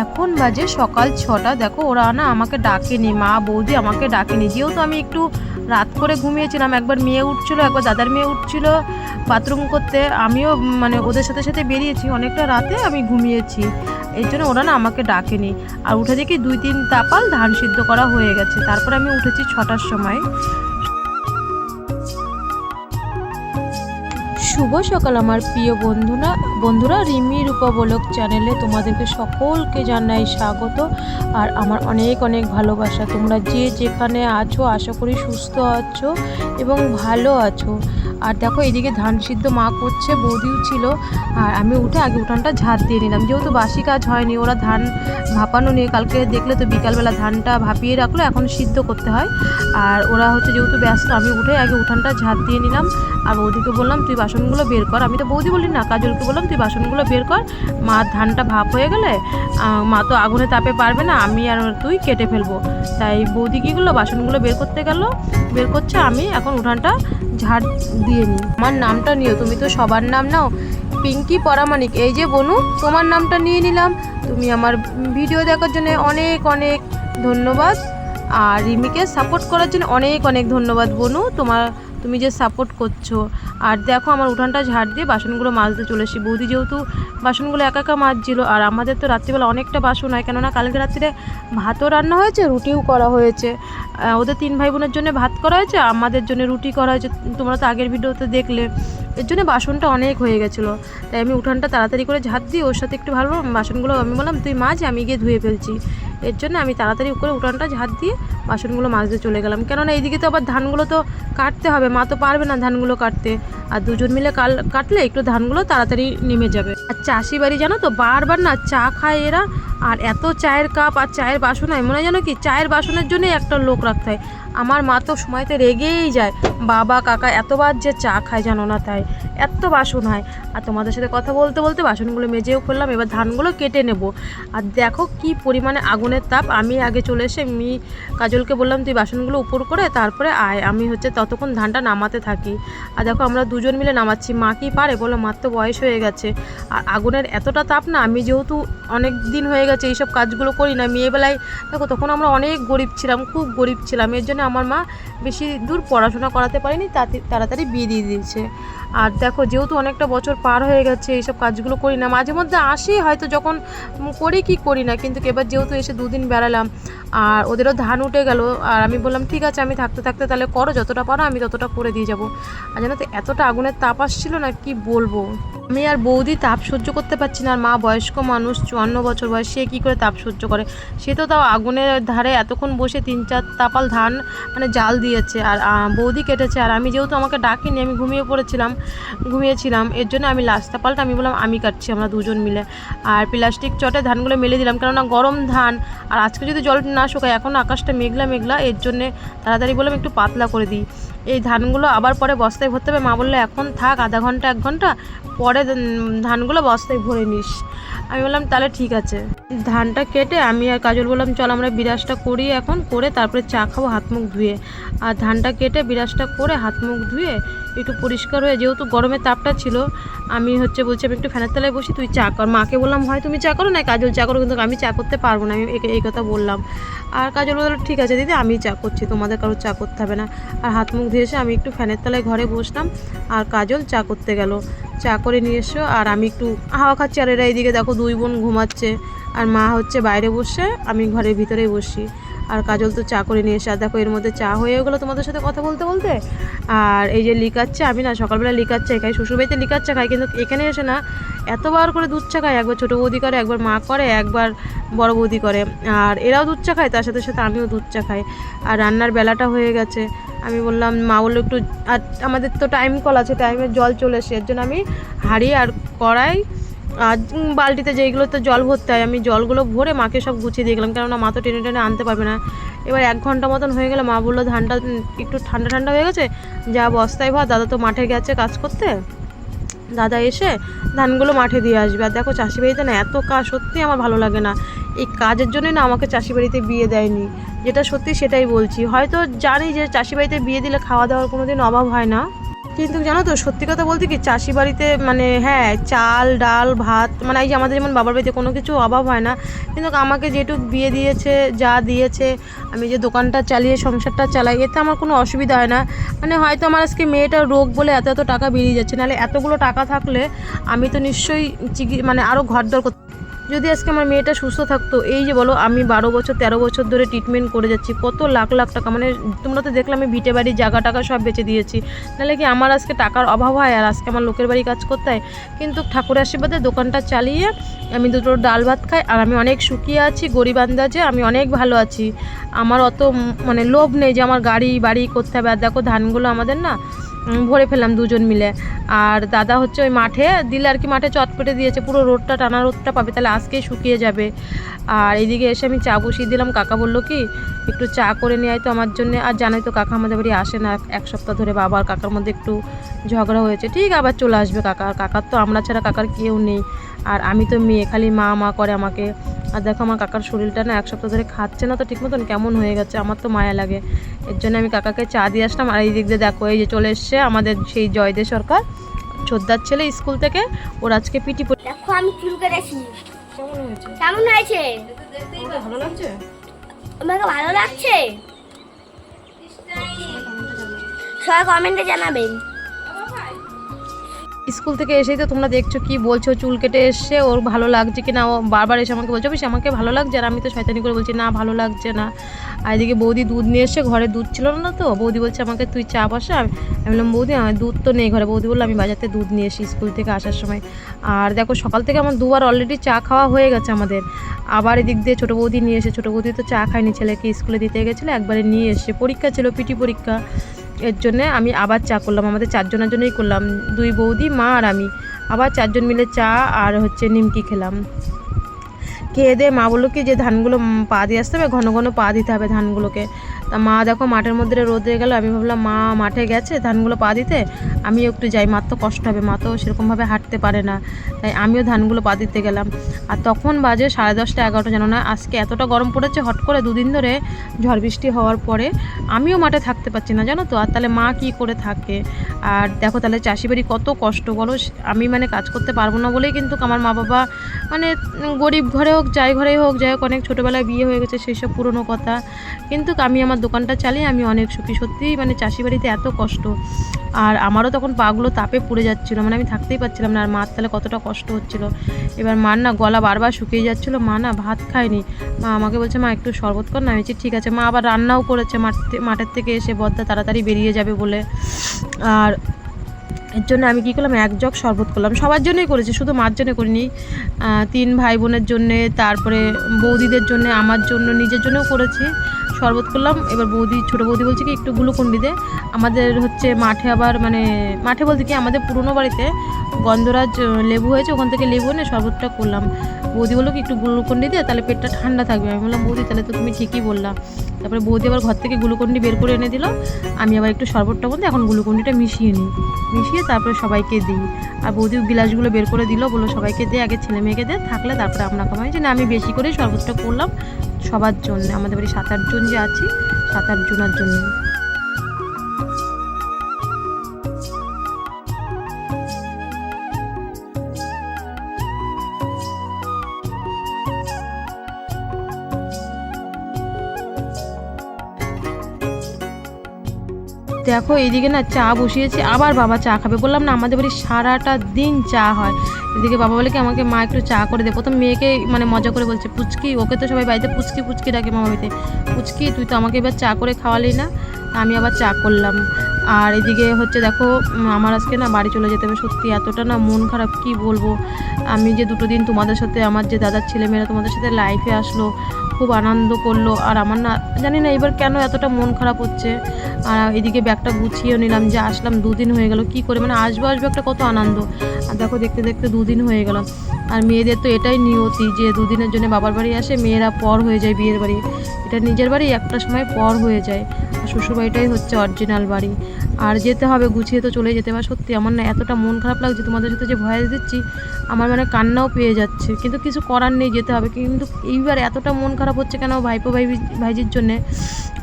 এখন বাজে সকাল 6টা। দেখো ওরা না আমাকে ডাকেনি, মা বৌদি আমাকে ডাকেনি, যেহেতু আমি একটু রাত করে ঘুমিয়েছিলাম। একবার মেয়ে উঠছিল, একবার দাদার মেয়ে উঠছিল বাথরুম করতে, আমিও মানে ওদের সাথে সাথে বেরিয়েছি, অনেকটা রাতে আমি ঘুমিয়েছি, এই জন্য ওরা না আমাকে ডাকেনি। আর উঠে দেখি 2-3 তাপাল ধান সিদ্ধ করা হয়ে গেছে। তারপর আমি উঠেছি 6টার সময়। শুভ সকাল আমার প্রিয় বন্ধুরা রিমি রূপা বলক চ্যানেলে তোমাদেরকে সকলকে জানাই স্বাগত আর আমার অনেক অনেক ভালোবাসা। তোমরা যে যেখানে আছো আশা করি সুস্থ আছো এবং ভালো আছো। আর দেখো এদিকে ধান সিদ্ধ মা করছে, বৌদিও ছিল। আর আমি উঠে আগে উঠানটা ঝাড় দিয়ে নিলাম, যেহেতু বাসি কাজ হয়নি, ওরা ধান ভাপানো নিয়ে কালকে দেখলে তো বিকালবেলা ধানটা ভাপিয়ে রাখলো, এখন সিদ্ধ করতে হয়। আর ওরা হচ্ছে যেহেতু ব্যস্ত, আমি উঠে আগে উঠানটা ঝাড় দিয়ে নিলাম। আর বৌদিকে বললাম তুই বাসনগুলো বের কর, আমি তো বৌদি বলি না, কাজলকে বললাম তুই বাসনগুলো বের কর, মা ধানটা ভাপ হয়ে গেলে মা তো আগুনে তাপে পারবে না, আমি আর তুই কেটে ফেলবো। তাই বৌদি কী করলো, বাসনগুলো বের করছে, আমি এখন উঠানটা ঝাড় দিয়ে নিই। আমার নামটা নিও, তুমি তো সবার নাম নাও। পিঙ্কি পরামানিক, এই যে বনু, তোমার নামটা নিয়ে নিলাম। তুমি আমার ভিডিও দেখার জন্য অনেক অনেক ধন্যবাদ, আর রিমিকে সাপোর্ট করার জন্য অনেক অনেক ধন্যবাদ বনু, তুমি যে সাপোর্ট করছো। আর দেখো আমার উঠানটা ঝাড় দিয়ে বাসনগুলো মাজতে চলে এসেছি। বৌদি যেহেতু বাসনগুলো একা একা মাজছিল, আর আমাদের তো রাত্রিবেলা অনেকটা বাসন হয়, কেননা কালকে রাত্রিরে ভাতও রান্না হয়েছে, রুটিও করা হয়েছে। ওদের 3 ভাই বোনের জন্য ভাত করা হয়েছে, আমাদের জন্য রুটি করা হয়েছে, তোমরা তো আগের ভিডিওতে দেখলে। এর জন্য বাসনটা অনেক হয়ে গেছিলো, তাই আমি উঠানটা তাড়াতাড়ি করে ঝাড় দিয়ে ওর সাথে একটু ভালো বাসনগুলো আমি বললাম তুই মাজ, আমি গিয়ে ধুয়ে ফেলছি। এর জন্য আমি তাড়াতাড়ি করে উঠানটা ঝাড় দিয়ে বাসনগুলো মাজতে চলে গেলাম, কেননা এইদিকে তো আবার ধানগুলো তো কাটতে হবে, মা তো পারবে না ধানগুলো কাটতে, আর দুজন মিলে কাটলে একটু ধানগুলো তাড়াতাড়ি নেমে যাবে। আর চাষি বাড়ি জানো তো, বারবার না চা খায় এরা, আর এত চায়ের কাপ আর চায়ের বাসন হয়, মনে হয় জানো কি চায়ের বাসনের জন্যই একটা লোক রাখতে হয়। আমার মা তো সময়তে রেগেই যায়, বাবা কাকা এতবার যে চা খায় জানো না, তাই এত বাসন হয়। আর তোমাদের সাথে কথা বলতে বলতে বাসনগুলো মেজেও ফেললাম, এবার ধানগুলো কেটে নেব। আর দেখো কি পরিমাণে আগুনের তাপ। আমি আগে চলে এসে কাজলকে বললাম তুই বাসনগুলো উপর করে তারপরে আয়, আমি হচ্ছে ততক্ষণ ধানটা নামাতে থাকি। আর দেখো আমরা দুজন মিলে নামাচ্ছি, মা কি পারে বলো, মার তো বয়স হয়ে গেছে। আর আগুনের এতটা তাপ না, আমি যেহেতু অনেক দিন হয়ে গেছে এইসব কাজগুলো করি না, মেয়েবেলায় দেখো তখন আমরা অনেক গরিব ছিলাম, খুব গরিব ছিলাম, এর জন্য আমার মা বেশি দূর পড়াশোনা করাতে পারেনি, তাড়াতাড়ি বিয়ে দিয়ে দিয়েছে। আর দেখো যেহেতু অনেকটা বছর পার হয়ে গেছে, এইসব কাজগুলো করি না, মাঝে মধ্যে আসি হয়তো যখন করি কি করি না, কিন্তু এবার যেহেতু এসে 2 দিন বেড়ালাম, আর ওদেরও ধান উঠে গেল, আর আমি বললাম ঠিক আছে আমি থাকতে থাকতে তাহলে করো, যতটা পারো আমি ততটা করে দিয়ে যাবো। আর জানো তো এতটা আগুনের তাপ আসছিল না, কি বলবো। আমি আর বৌদি তাপ সহ্য করতে পারছি না, আর মা বয়স্ক মানুষ, 54 বছর বয়স, সে কী করে তাপ সহ্য করে, সে তো তাও আগুনের ধারে এতক্ষণ বসে 3-4 তাপাল ধান মানে জাল দিয়েছে, আর বৌদি কেটেছে। আর আমি যেহেতু আমাকে ডাকিনি, আমি ঘুমিয়েছিলাম, এর জন্য আমি লাস্ট তাপালটা আমি বললাম আমি কাটছি, আমরা দুজন মিলে। আর প্লাস্টিক চটে ধানগুলো মেলে দিলাম, কেননা গরম ধান, আর আজকে যদি জল না শুকায়, এখন আকাশটা মেঘলা, এর জন্যে তাড়াতাড়ি বললাম একটু পাতলা করে দিই। এই ধানগুলো আবার পরে বস্তায় ভরতে হবে, মা বললো এখন থাক আধা ঘন্টা 1 ঘন্টা পরে ধানগুলো বস্তায় ভরে নিস। আমি বললাম তাহলে ঠিক আছে। ধানটা কেটে আমি আর কাজল বললাম চল আমরা বিরাজটা করি, এখন করে তারপরে চা খাবো হাত মুখ ধুয়ে। আর ধানটা কেটে বিরাজটা করে হাত মুখ ধুয়ে একটু পরিষ্কার হয়ে, যেহেতু গরমের তাপটা ছিল, আমি বলছি আমি একটু ফ্যানের তলায় বসি, তুই চা কর। মাকে বললাম হয় তুমি চা করো, না কাজল চা করো, কিন্তু আমি চা করতে পারবো না, আমি এই কথা বললাম। আর কাজল বললো ঠিক আছে দিদি আমি চা করছি, তোমাদের কারো চা করতে হবে না। আর হাত মুখ ধুয়ে এসে আমি একটু ফ্যানের তলায় ঘরে বসলাম, আর কাজল চা করতে গেল, চা করে নিয়ে এসো। আর আমি একটু হাওয়া খাচ্ছি, আর এরা এইদিকে দেখো 2 বোন ঘুমাচ্ছে, আর মা হচ্ছে বাইরে বসে, আমি ঘরের ভিতরেই বসি। আর কাজল তো চা করে নিয়ে এসে, আর দেখো এর মধ্যে চা হয়ে গেলো তোমাদের সাথে কথা বলতে বলতে। আর এই যে লিকার চা, আমি না সকালবেলা লিকার চা খাই, শ্বশুরবাড়িতে লিকার চা খাই, কিন্তু এখানে এসে না এতবার করে দুধ চা খাই, একবার ছোটো বৌদি করে, একবার মা করে, একবার বড় বৌদি করে, আর এরাও দুধ চা খায়, তার সাথে সাথে আমিও দুধ চা খাই। আর রান্নার বেলাটা হয়ে গেছে, আমি বললাম, মা বললো একটু, আর আমাদের তো টাইম কল আছে, টাইমের জল চলে এসে, এর জন্য আমি হাঁড়ি আর কড়াই আর বালতিতে যেইগুলোতে জল ভরতে হয়, আমি জলগুলো ভরে মাকে সব গুছিয়ে দিয়ে গেলাম, কেননা মা তো টেনে আনতে পারবে না। এবার 1 ঘন্টা মতন হয়ে গেলে মা বললো ধানটা একটু ঠান্ডা হয়ে গেছে, যা বস্তায় ভর, দাদা তো মাঠে গেছে কাজ করতে, দাদা এসে ধানগুলো মাঠে দিয়ে আসবে। আর দেখো চাষি বাড়িতে না এত কাজ সত্যি আমার ভালো লাগে না, এই কাজের জন্যই না আমাকে চাষি বাড়িতে বিয়ে দেয়নি, যেটা সত্যি সেটাই বলছি। হয়তো জানি যে চাষি বাড়িতে বিয়ে দিলে খাওয়া দাওয়ার কোনো দিন অভাব হয় না, কিন্তু জানো তো সত্যি কথা বলতে কি চাষি বাড়িতে মানে হ্যাঁ চাল ডাল ভাত মানে এই যে আমাদের যেমন বাবার বাড়িতে কোনো কিছু অভাব হয় না, কিন্তু আমাকে যেটুকু বিয়ে দিয়েছে যা দিয়েছে আমি যে দোকানটা চালিয়ে সংসারটা চালাই এতে আমার কোনো অসুবিধা হয় না। মানে হয়তো আমার আজকে মেয়েটার রোগ বলে এত এত টাকা বেরিয়ে যাচ্ছে, নাহলে এতগুলো টাকা থাকলে আমি তো নিশ্চয়ই মানে আরও ঘরদর করতে। যদি আজকে আমার মেয়েটা সুস্থ থাকতো, এই যে বলো আমি 12 বছর 13 বছর ধরে ট্রিটমেন্ট করে যাচ্ছি, কত লাখ লাখ টাকা, মানে তোমরা তো দেখলাম আমি ভিটে বাড়ি জায়গা টাকা সব বেচে দিয়েছি, নাহলে কি আমার আজকে টাকার অভাব হয় আর আজকে আমার লোকের বাড়ি কাজ করতে হয়? কিন্তু ঠাকুরের আশীর্বাদে দোকানটা চালিয়ে আমি দুটো ডাল ভাত খাই আর আমি অনেক সুখী আছি, গরিব আন্দাজে আমি অনেক ভালো আছি। আমার অত মানে লোভ নেই যে আমার গাড়ি বাড়ি করতে হবে। আর দেখো ধানগুলো আমাদের না ভরে ফেললাম দুজন মিলে, আর দাদা হচ্ছে ওই মাঠে দিলে আর কি, মাঠে চটপটে দিয়েছে, পুরো রোদটা টানা রোদটা পাবে, তাহলে আজকেই শুকিয়ে যাবে। আর এইদিকে এসে আমি চা বসিয়ে দিলাম, কাকা বললো কি একটু চা করে নিয়ে আয় তো আমার জন্য। আর জানোই তো কাকা আমাদের বাড়ি আসে না, এক সপ্তাহ ধরে বাবা আর কাকার মধ্যে একটু ঝগড়া হয়েছে, ঠিক আবার চলে আসবে কাকা। আর কাকার তো আমরা ছাড়া কাকার কেউ নেই, আর আমি তো মেয়ে, খালি মা মা করে আমাকে। আর দেখো আমার কাকার শরীরটা না এক সপ্তাহ ধরে খাচ্ছে না তো ঠিক মতন, কেমন হয়ে গেছে, আমার তো মায়া লাগে। এর জন্য আমি কাকাকে চা দিয়ে আসলাম। আর এই দিক দিয়ে দেখো এই যে চলে এসছে আমাদের সেই জয়দে সরকার, ছোদ্দার ছেলে স্কুল থেকে, ওর আজকে পিটি। দেখো আমি চুল কেটেছি, কেমন হয়েছে? কেমন হয়েছে? ভালো লাগছে? আমাকে ভালো লাগছে? সবাই কমেন্টে জানাবেন। স্কুল থেকে এসেই তো তোমরা দেখছো কি বলছো, চুল কেটে এসছে, ওর ভালো লাগছে কি না, ও বারবার এসে আমাকে বলছে বেশি আমাকে ভালো লাগছে, আর আমি তো শয়তানি করে বলছি না ভালো লাগছে না। আর এদিকে বৌদি দুধ নিয়ে এসছে, ঘরে দুধ ছিল না তো, বৌদি বলছে আমাকে তুই চা বসা। আমি বললাম বৌদি আমার দুধ তো নেই ঘরে। বৌদি বললো আমি বাজারতে দুধ নিয়ে এসি স্কুল থেকে আসার সময়। আর দেখো সকাল থেকে আমার দুবার অলরেডি চা খাওয়া হয়ে গেছে আমাদের। আবার এদিক দিয়ে ছোটো বৌদি নিয়ে এসে, ছোটো বৌদি তো চা খায়নি, ছেলেকে স্কুলে দিতে গেছিলো, একবারে নিয়ে এসছে, পরীক্ষা ছিল পিটি পরীক্ষা, এর জন্যে আমি আবার চা করলাম, আমাদের চারজনের জন্যই করলাম, দুই বৌদি মা আর আমি, আবার চারজন মিলে চা আর হচ্ছে নিমকি খেলাম। খেয়ে দিয়ে মা বললো কি যে ধানগুলো পা দিয়ে আসতে হবে, ঘন ঘন পা দিতে হবে ধানগুলোকে। তা মা দেখো মাঠের মধ্যে রোদে গেল, আমি ভাবলাম মা মাঠে গেছে ধানগুলো পা দিতে, আমিও একটু যাই, মার তো কষ্ট হবে, মা তো সেরকমভাবে হাঁটতে পারে না, তাই আমিও ধানগুলো পা দিতে গেলাম। আর তখন বাজে 10:30 11টা, জানো না আজকে এতটা গরম পড়েছে হট করে, দুদিন ধরে ঝড় বৃষ্টি হওয়ার পরে আমিও মাঠে থাকতে পারছি না জানো তো। আর তাহলে মা কি করে থাকে? আর দেখো তাহলে চাষি বাড়ি কত কষ্ট বলো, আমি মানে কাজ করতে পারবো না বলেই কিন্তু আমার মা বাবা মানে গরিব ঘরে হোক যাই ঘরেই হোক, যাই হোক অনেক ছোটোবেলায় বিয়ে হয়ে গেছে সেই সব পুরনো কথা, কিন্তু আমি আমার দোকানটা চালিয়ে আমি অনেক সুখী। সত্যিই মানে চাষি বাড়িতে এত কষ্ট, আর আমারও তখন পাগুলো তাপে পুড়ে যাচ্ছিলো, মানে আমি থাকতেই পারছিলাম না, আর মার তাহলে কতটা কষ্ট হচ্ছিলো। এবার মার না গলা বারবার শুকিয়ে যাচ্ছিলো, মা না ভাত খায়নি, মা আমাকে বলছে মা একটু শরবত কর না, আমি বলছি ঠিক আছে। মা আবার রান্নাও করেছে মাঠের থেকে এসে, বদ্দা তাড়াতাড়ি বেরিয়ে যাবে বলে। আর এর জন্য আমি কী করলাম, এক জগ শরবত করলাম, সবার জন্যই করেছি, শুধু মার জন্য করিনি, 3 ভাই বোনের জন্যে, তারপরে বৌদিদের জন্য, আমার জন্য, নিজের জন্যও করেছি, শরবত করলাম। এবার বৌদি ছোটো বৌদি বলছে কি একটু গ্লুকন্ডি দে, আমাদের হচ্ছে মাঠে আবার মানে মাঠে বলতে কি আমাদের পুরনো বাড়িতে গন্ধরাজ লেবু হয়েছে, ওখান থেকে লেবু এনে শরবতটা করলাম। বৌদি বললো কি একটু গ্লুকন্ডি দে, তাহলে পেটটা ঠান্ডা থাকবে। আমি বললাম বৌদি তাহলে তো তুমি ঠিকই বললা। তারপরে বৌদি আবার ঘর থেকে গ্লুকন্ডি বের করে এনে দিল, আমি আবার একটু শরবতটা বলতে এখন গ্লুকন্ডিটা মিশিয়ে নিই, মিশিয়ে তারপরে সবাইকে দিই। আর বৌদি গিলাসগুলো বের করে দিল, বললো সবাইকে দে, আগে ছেলে মেয়েকে দে, থাকলে তারপরে আমরা খাবো। যে না আমি বেশি করে শরবতটা করলাম সবার জন্য, আমাদের বাড়ি 7-8 জন যে আছি 7-8 জনের জন্য। দেখো এইদিকে না চা বসিয়েছি, আবার বাবা চা খাবে, বললাম না আমাদের বাড়ি সারাটা দিন চা হয়। এদিকে বাবা বলে কি আমাকে মা একটু চা করে দে, প্রথম মেয়েকে মানে মজা করে বলছে পুচকি, ওকে তো সবাই বাড়িতে পুচকি পুচকি ডাকে মামা বাড়িতে, পুচকি তুই তো আমাকে এবার চা করে খাওয়ালি না, আমি আবার চা করলাম। আর এদিকে হচ্ছে দেখো আমার আজকে না বাড়ি চলে যেতে হবে, সত্যি এতটা না মন খারাপ কি বলবো। আমি যে 2 দিন তোমাদের সাথে, আমার যে দাদার ছেলেমেয়েরা তোমাদের সাথে লাইফে আসলো, খুব আনন্দ করলো, আর আমার না জানি না এবার কেন এতটা মন খারাপ হচ্ছে। আর এদিকে ব্যাগটা গুছিয়েও নিলাম, যে আসলাম 2 দিন হয়ে গেল, কি করে মানে আসবো একটা কত আনন্দ, আর দেখো দেখতে দেখতে 2 দিন হয়ে গেল। আর মেয়েদের তো এটাই নিয়তি যে 2 দিনের জন্য বাবার বাড়ি আসে, মেয়েরা পর হয়ে যায় বিয়ের বাড়ি, এটা নিজের বাড়ি একটা সময় পর হয়ে যায়। শ্বশুরবাড়িটাই হচ্ছে অরিজিনাল বাড়ি। আর যেতে হবে, গুছিয়ে তো চলে যেতে হবে। সত্যি আমার না এতটা মন খারাপ লাগছে, তোমাদের সাথে যে ভয়েস দিচ্ছি আমার মানে কান্নাও পেয়ে যাচ্ছে, কিন্তু কিছু করার নেই, যেতে হবে। কিন্তু এইবার এতটা মন খারাপ হচ্ছে কেন ভাইজির জন্যে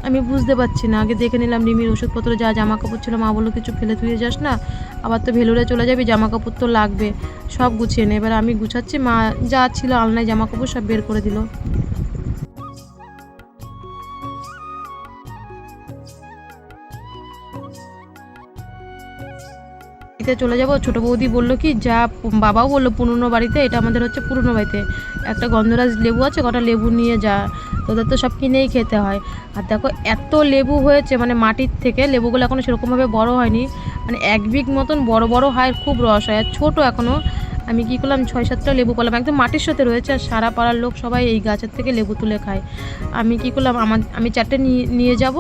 আমি বুঝতে পারছি না। আগে দেখে নিলাম রিমির ওষুধপত্র, যা জামা কাপড় ছিল, মা বললো কিছু ফেলে ধুয়ে যাস না, আবার তো ভেলুরে চলে যাবি, জামা কাপড় তো লাগবে, সব গুছিয়ে নে। এবার আমি গুছাচ্ছি, মা যা ছিল আলনায় জামা কাপড় সব বের করে দিল। চলে যাব। ছোটো বৌদি বললো কি, যা বাবাও বললো পুরনো বাড়িতে, এটা আমাদের হচ্ছে পুরনো বাড়িতে একটা গন্ধরাজ লেবু আছে, কটা লেবু নিয়ে যা, তোদের তো সব কিনেই খেতে হয়। আর দেখো এত লেবু হয়েছে, মানে মাটির থেকে লেবুগুলো এখনও সেরকমভাবে বড় হয়নি, মানে 1 বিঘ মতন বড় বড় হয়, খুব রস হয়। আর ছোটো এখনও। আমি কী করলাম, 6-7টা লেবু পেলাম, একদম মাটির সাথে রয়েছে। আর সারা পাড়ার লোক সবাই এই গাছের থেকে লেবু তুলে খায়। আমি কী করলাম, আমি 4টে নিয়ে যাব,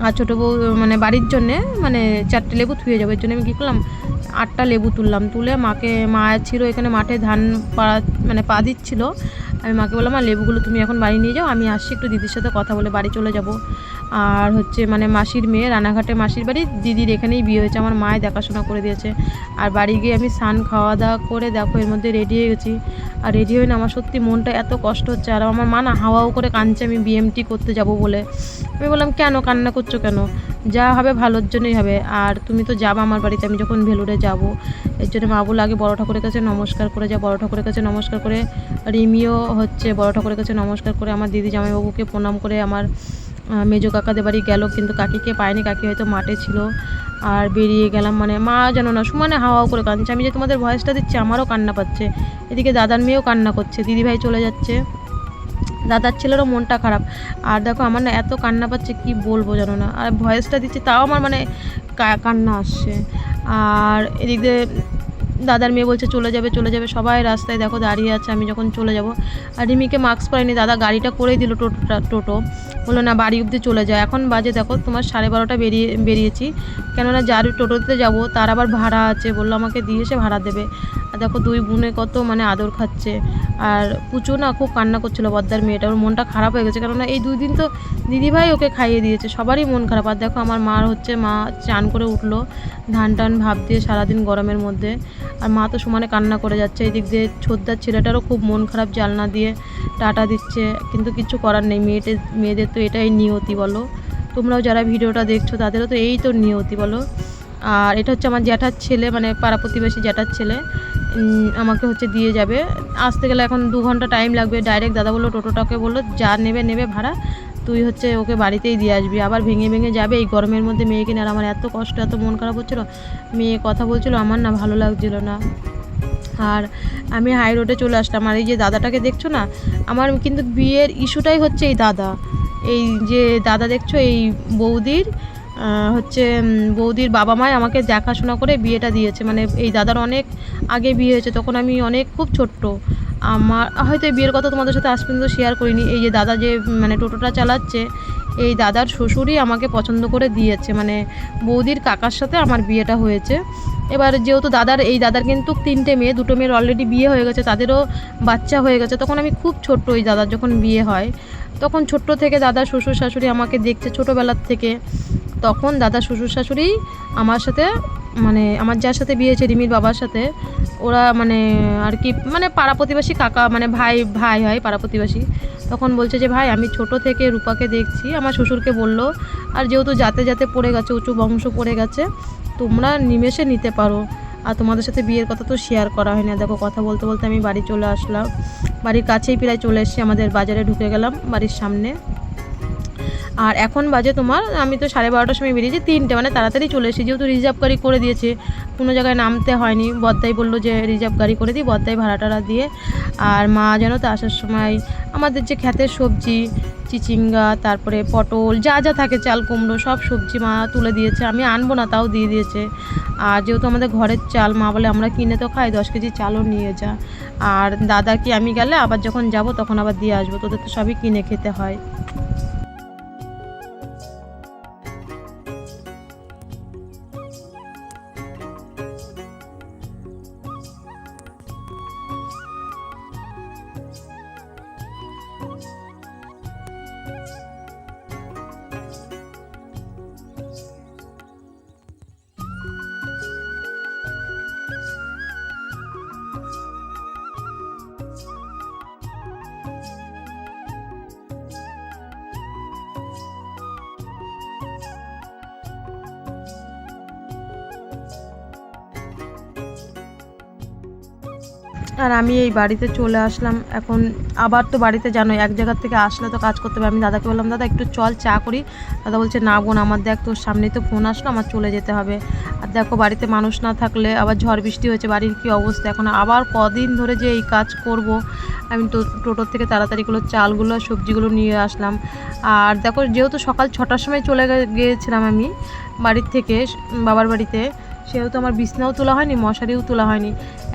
আর ছোটো বউ মানে বাড়ির জন্যে মানে 4টে লেবু থুয়ে যাবো। এর জন্য আমি কী করলাম, 8টা লেবু তুললাম। তুলে মা ছিল এখানে মাঠে ধান পা দিচ্ছিলো। আমি মাকে বললাম, মা লেবুগুলো তুমি এখন বাড়ি নিয়ে যাও, আমি আসছি, একটু দিদির সাথে কথা বলে বাড়ি চলে যাব। আর হচ্ছে মানে মাসির মেয়ে, রানাঘাটে মাসির বাড়ি, দিদির এখানেই বিয়ে হয়েছে, আমার মায়ে দেখাশোনা করে দিয়েছে। আর বাড়ি গিয়ে আমি স্নান খাওয়া দাওয়া করে দেখো এর মধ্যে রেডি হয়ে গেছি। আর রেডি হয়ে না আমার সত্যি মনটা এত কষ্ট হচ্ছে। আর আমার মা না হাওয়াও করে কাঁদছে আমি বিএমটি করতে যাব বলে। আমি বললাম, কেন কান্না করছো কেন, যা হবে ভালোর জন্যই হবে, আর তুমি তো যাবা আমার বাড়িতে, আমি যখন ভেলুরে যাব। এর জন্য মা বলে আগে বড় ঠাকুরের কাছে নমস্কার করে যা। বড় ঠাকুরের কাছে নমস্কার করে রিমিও হচ্ছে বড় ঠাকুরের কাছে নমস্কার করে আমার দিদি জামাইবাবুকে প্রণাম করে আমার মেজো কাকাদের বাড়ি গেল, কিন্তু কাকিকে পায়নি, কাকি হয়তো মাঠে ছিল। আর বেরিয়ে গেলাম, মানে মা জানো না সমানে হাওয়াও করে কাঁদছে। আমি যে তোমাদের ভয়েসটা দিচ্ছি আমারও কান্না পাচ্ছে, এদিকে দাদার মেয়েও কান্না করছে, দিদিভাই চলে যাচ্ছে, দাদার ছেলেরও মনটা খারাপ। আর দেখো আমার না এত কান্না পাচ্ছে কি বলবো জানো না, আর ভয়েসটা দিচ্ছি তাও আমার মানে কান্না আসছে। আর এদিক দিয়ে দাদার মেয়ে বলছে চলে যাবে চলে যাবে, সবাই রাস্তায় দেখো দাঁড়িয়ে আছে আমি যখন চলে যাব। আর রিমিকে মাস্ক পরায়নি, দাদা গাড়িটা করেই দিল, টোটো বললো না বাড়ি অবধি চলে যায়। এখন বাজে দেখো তোমার 12:30 বেরিয়েছি, কেননা যার টোটোতে যাব তার আবার ভাড়া আছে, বললো আমাকে দিয়ে এসে ভাড়া দেবে। আর দেখো 2 বোনে কত মানে আদর খাচ্ছে। আর পুচু না খুব কান্না করছিল, বদ্দার মেয়েটা, ওর মনটা খারাপ হয়ে গেছে, কেননা এই 2 দিন তো দিদিভাই ওকে খাইয়ে দিয়েছে, সবারই মন খারাপ। আর দেখো আমার মা চান করে উঠলো, ধান ভাব দিয়ে সারাদিন গরমের মধ্যে, আর মা তো সমানে কান্না করে যাচ্ছে। এই দিক দিয়ে ছোটদার ছেলেটারও খুব মন খারাপ, জালনা দিয়ে টাটা দিচ্ছে, কিন্তু কিছু করার নেই, মেয়েদের তো এটাই নিয়তি বলো। তোমরাও যারা ভিডিওটা দেখছো তাদেরও তো এই তো নিয়তি বলো। আর এটা হচ্ছে আমার জ্যাঠার ছেলে, মানে পাড়া প্রতিবেশী জ্যাঠার ছেলে, আমাকে হচ্ছে দিয়ে যাবে। আসতে গেলে এখন 2 ঘন্টা টাইম লাগবে। ডাইরেক্ট দাদা বললো, টোটোটাকে বললো যা নেবে ভাড়া, তুই হচ্ছে ওকে বাড়িতেই দিয়ে আসবি। আবার ভেঙে যাবে এই গরমের মধ্যে মেয়েকে নিয়ে। আর আমার এত কষ্ট, এত মন খারাপ হচ্ছিলো, মেয়ে কথা বলছিল, আমার না ভালো লাগছিল না। আর আমি হাই রোডে চলে আসলাম। আর এই যে দাদাটাকে দেখছো না, আমার কিন্তু বিয়ের ইস্যুটাই হচ্ছে এই দাদা। এই যে দাদা দেখছো, এই বৌদির বাবা মাই আমাকে দেখাশোনা করে বিয়েটা দিয়েছে। মানে এই দাদার অনেক আগে বিয়ে হয়েছে, তখন আমি খুব ছোট্ট। আমার হয়তো এই বিয়ের কথা তোমাদের সাথে আজ পর্যন্ত শেয়ার করিনি। এই যে দাদা যে মানে টোটোটা চালাচ্ছে, এই দাদার শ্বশুরই আমাকে পছন্দ করে দিয়েছে, মানে বৌদির কাকার সাথে আমার বিয়েটা হয়েছে। এবার যেহেতু এই দাদার কিন্তু 3টে মেয়ে, 2টো মেয়ের অলরেডি বিয়ে হয়ে গেছে, তাদেরও বাচ্চা হয়ে গেছে। তখন আমি খুব ছোট্ট, ওই দাদার যখন বিয়ে হয় তখন ছোট্ট থেকে দাদার শ্বশুর শাশুড়ি আমাকে দেখছে ছোটোবেলার থেকে। তখন দাদা শ্বশুর শাশুড়ি আমার সাথে, মানে আমার যার সাথে বিয়ে হয়েছে রিমির বাবার সাথে, ওরা মানে আর কি মানে পাড়া প্রতিবেশী কাকা, মানে ভাই হয় পাড়া প্রতিবেশী। তখন বলছে যে ভাই আমি ছোট থেকে রূপাকে দেখছি, আমার শ্বশুরকে বললো, আর যেহেতু যাতে পড়ে গেছে, উঁচু বংশ পড়ে গেছে, তোমরা নিমেষে নিতে পারো। আর তোমাদের সাথে বিয়ের কথা তো শেয়ার করা হয় না। দেখো কথা বলতে বলতে আমি বাড়ি চলে আসলাম, বাড়ির কাছেই প্রায় চলে এসেছি, আমাদের বাজারে ঢুকে গেলাম বাড়ির সামনে। আর এখন বাজে তোমার, আমি তো 12:30টার সময় বেরিয়েছি, 3টে, মানে তাড়াতাড়ি চলে এসেছি, যেহেতু রিজার্ভ গাড়ি করে দিয়েছে, কোনো জায়গায় নামতে হয়নি। বদ্দাই বললো যে রিজার্ভ গাড়ি করে দিই, বদ্দাই ভাড়াটারা দিয়ে। আর মা যেন তো আসার সময় আমাদের যে ক্ষেতের সবজি, চিচিঙ্গা, তারপরে পটল, যা থাকে, চাল কুমড়ো, সব সবজি মা তুলে দিয়েছে। আমি আনবো না তাও দিয়ে দিয়েছে। আর যেহেতু আমাদের ঘরের চাল, মা বলে আমরা কিনে তো খাই, 10 কেজি চালও নিয়ে যা। আর দাদা কি আমি গেলে আবার যখন যাব তখন আবার দিয়ে আসবো, তোদের তো সবই কিনে খেতে হয়। আর আমি এই বাড়িতে চলে আসলাম। এখন আবার তো বাড়িতে জানো এক জায়গার থেকে আসলে তো কাজ করতে হবে। আমি দাদাকে বললাম, দাদা একটু চল চা করি। দাদা বলছে, না বোন, আমার দেখ তোর সামনেই তো ফোন আসলো, আমার চলে যেতে হবে। আর দেখো বাড়িতে মানুষ না থাকলে আবার ঝড় বৃষ্টি হয়েছে, বাড়ির কী অবস্থা। এখন আবার কদিন ধরে যে এই কাজ করব। আমি তো টোটোর থেকে তাড়াতাড়িগুলো চালগুলো সবজিগুলো নিয়ে আসলাম। আর দেখো যেহেতু সকাল 6টার সময় চলে গিয়েছিলাম আমি বাড়ির থেকে বাবার বাড়িতে, সেহেতু আমার বিছনাও তোলা হয়নি, মশারিও তোলা হয়নি।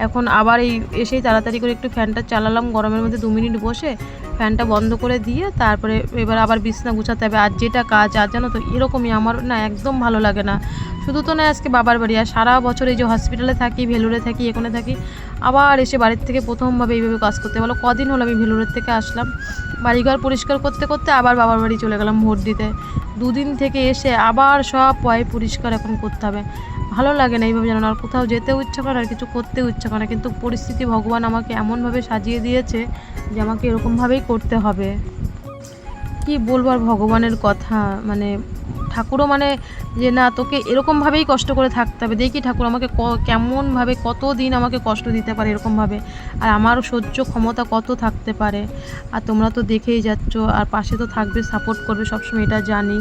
এখন আবার এই এসেই তাড়াতাড়ি করে একটু ফ্যানটা চালালাম, গরমের মধ্যে 2 মিনিট বসে ফ্যানটা বন্ধ করে দিয়ে তারপরে এবার আবার বিছনা গুছাতে হবে। আর যেটা কাজ আর জানো তো এরকমই, আমার না একদম ভালো লাগে না। শুধু তো না আজকে বাবার বাড়ি, আর সারা বছর এই যে হসপিটালে থাকি, ভেলুরে থাকি, এখানে থাকি, আবার এসে বাড়ির থেকে প্রথমভাবে এইভাবে কাজ করতে বলো। কদিন হলো আমি ভেলুরের থেকে আসলাম, বাড়িঘর পরিষ্কার করতে করতে আবার বাবার বাড়ি চলে গেলাম ভোট দিতে। 2 দিন থেকে এসে আবার সব পরিষ্কার এখন করতে হবে। ভালো লাগে না এইভাবে, জানো না, আর কোথাও যেতেও ইচ্ছা করে আর কিছু করতেও ইচ্ছা করে না। কিন্তু পরিস্থিতি ভগবান আমাকে এমনভাবে সাজিয়ে দিয়েছে যে আমাকে এরকমভাবেই করতে হবে। কি বলবো আর ভগবানের কথা, মানে ঠাকুরও মানে যে না তোকে এরকমভাবেই কষ্ট করে থাকতে হবে। দেখি ঠাকুর আমাকে কেমনভাবে কত দিন আমাকে কষ্ট দিতে পারে এরকমভাবে, আর আমার সহ্য ক্ষমতা কত থাকতে পারে। আর তোমরা তো দেখেই যাচ্ছ, আর পাশে তো থাকবে, সাপোর্ট করবে সবসময়, এটা জানি।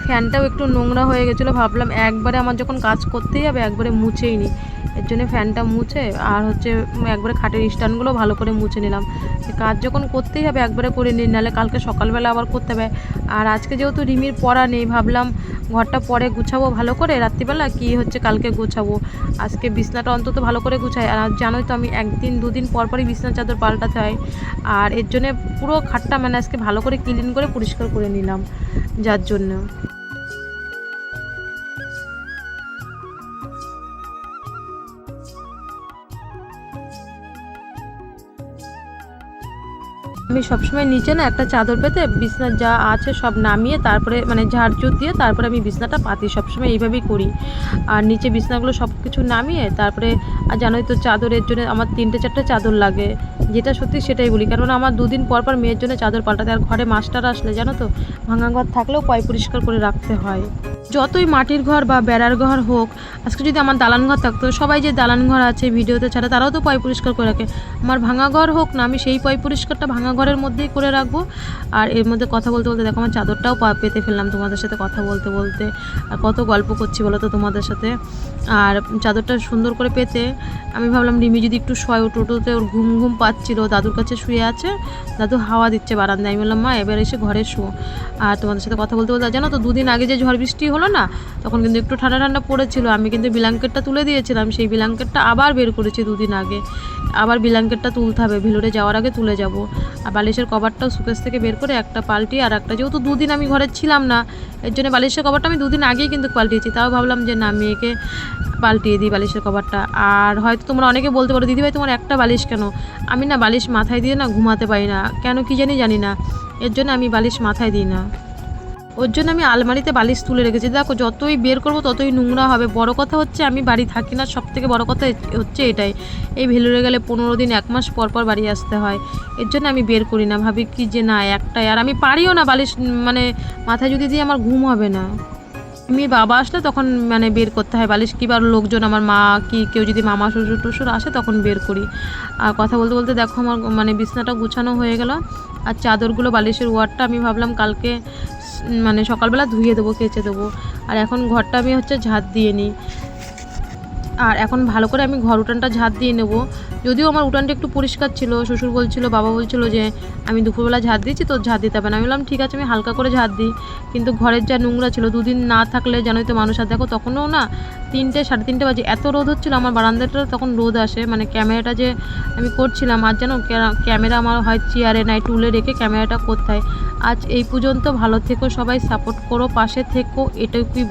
ফ্যানটাও একটু নোংরা হয়ে গেছিলো, ভাবলাম একবারে আমার যখন কাজ করতেই হবে একবারে মুছেই নিই। এর জন্য ফ্যানটা মুছে আর হচ্ছে একবারে খাটের স্ট্যান্ডগুলো ভালো করে মুছে নিলাম। কাজ যখন করতেই হবে একবারে করে নিই, নাহলে কালকে সকালবেলা আবার করতে হবে। আর আজকে যেহেতু রিমির পড়া নেই, ভাবলাম ঘরটা পরে গুছাবো ভালো করে, রাত্রিবেলা কি হচ্ছে কালকে গুছাবো। আজকে বিছনাটা অন্তত ভালো করে গুছাই। আর জানোই তো আমি 1-2 দিন পর পরই বিছনার চাদর পাল্টাতে হয়। আর এর জন্যে পুরো খাটটা মানে আজকে ভালো করে ক্লিন করে পরিষ্কার করে নিলাম, যার জন্য। আমি সবসময় নিচে না একটা চাদর পেতে বিছনার যা আছে সব নামিয়ে তারপরে মানে ঝাড়ঝুড় দিয়ে তারপরে আমি বিছনাটা পাতি, সবসময় এইভাবেই করি। আর নিচে বিছনাগুলো সব কিছু নামিয়ে তারপরে, আর জানোই তো চাদরের জন্য আমার 3-4টে চাদর লাগে, যেটা সত্যি সেটাই বলি, কারণ আমার 2 দিন পর পর মেয়ের জন্য চাদর পাল্টাতে। আর ঘরে মাস্টার আসলে জানো তো ভাঙা ঘর থাকলেও পরিষ্কার করে রাখতে হয়। যতই মাটির ঘর বা বেড়ার ঘর হোক, আজকে যদি আমার দালান ঘর থাকতো, সবাই যে দালান ঘর আছে ভিডিওতে ছাড়া তারাও তো পরিষ্কার করে রাখে। আমার ভাঙা ঘর হোক না, আমি সেই পরিষ্কারটা ভাঙা ঘরের মধ্যেই করে রাখবো। আর এর মধ্যে কথা বলতে বলতে দেখো আমার চাদরটাও পেতে ফেললাম তোমাদের সাথে কথা বলতে বলতে। আর কত গল্প করছি বলো তো তোমাদের সাথে। আর চাদরটা সুন্দর করে পেতে আমি ভাবলাম রিমি যদি একটু শয়, টোটোতে ওর ঘুম ঘুম পাচ্ছিল, দাদুর কাছে শুয়ে আছে, দাদু হাওয়া দিচ্ছে বারান্দায়। আমি বললাম, মা এবার এসে ঘরে শো। আর তোমাদের সাথে কথা বলতে বলতে জানো তো 2 দিন আগে যে ঝড় বৃষ্টি হলো না, তখন কিন্তু একটু ঠান্ডা ঠান্ডা পড়েছিল। আমি কিন্তু ব্ল্যাঙ্কেটটা তুলে দিয়েছিলাম, সেই ব্ল্যাঙ্কেটটা আবার বের করেছি 2 দিন আগে। আবার ব্ল্যাঙ্কেটটা তুলতে হবে, ভেলোরে যাওয়ার আগে তুলে যাব। আর বালিশের কভারটাও সুকেস থেকে বের করে একটা পাল্টি, আর একটা যেহেতু 2 দিন আমি ঘরে ছিলাম না, এর জন্য বালিশের কভারটা আমি 2 দিন আগেই কিন্তু পাল্টিয়েছি। তাও ভাবলাম যে না, মেয়েকে পাল্টিয়ে দিই বালিশের কভারটা। আর হয়তো তোমরা অনেকে বলতে পারো, দিদিভাই তোমার একটা বালিশ কেন? আমি না বালিশ মাথায় দিয়ে না ঘুমাতে পারি না, কেন কি জানি না, এর জন্য আমি বালিশ মাথায় দিই না। ওর জন্য আমি আলমারিতে বালিশ তুলে রেখেছি। দেখো যতই বের করবো ততই নোংরা হবে। বড় কথা হচ্ছে আমি বাড়ি থাকি না, সব থেকে বড় কথা হচ্ছে এটাই। এই ভেলোরে গেলে 15 দিন 1 মাস পর পর বাড়ি আসতে হয়, এর জন্য আমি বের করি না। ভাবি কি যে না একটাই, আর আমি পারিও না বালিশ মানে মাথায় যদি দিয়ে আমার ঘুম হবে না। আমি বাবা আসলে তখন মানে বের করতে হয় বালিশ, কিবার লোকজন আমার মা কি কেউ যদি মামা শ্বশুর টশুর আসে তখন বের করি। আর কথা বলতে বলতে দেখো আমার মানে বিছনাটা গুছানো হয়ে গেল। আর চাদরগুলো বালিশের ওয়ারটা আমি ভাবলাম কালকে মানে সকালবেলা ধুয়ে দেবো, কেচে দেবো। আর এখন ঘরটা আমি হচ্ছে ঝাঁট দিয়ে নিই। আর এখন ভালো করে আমি ঘর উঠানটা ঝাঁট দিয়ে নেবো। যদিও আমার উঠানটা একটু পরিষ্কার ছিল, শ্বশুর বলছিল, বাবা বলছিল যে আমি দুপুরবেলা ঝাঁট দিয়েছি, তো ঝাঁট দিতে হবে না। আমি বললাম ঠিক আছে, আমি হালকা করে ঝাঁট দিই। কিন্তু ঘরের যা নোংরা ছিল, 2 দিন না থাকলে জানোই তো মানুষ। আর দেখো তখনও না 3-3:30 বাজে, এত রোদ হচ্ছিলো। আমার বারান্দাটা তখন রোদ আসে, মানে ক্যামেরাটা যে আমি করছিলাম, আর যেন ক্যামেরা আমার হয় চেয়ারে নাই টুলে রেখে ক্যামেরাটা করতে হয়। আজ এই পর্যন্ত, ভালো থেকো সবাই, সাপোর্ট করো, পাশে থেকো, এটুকুই।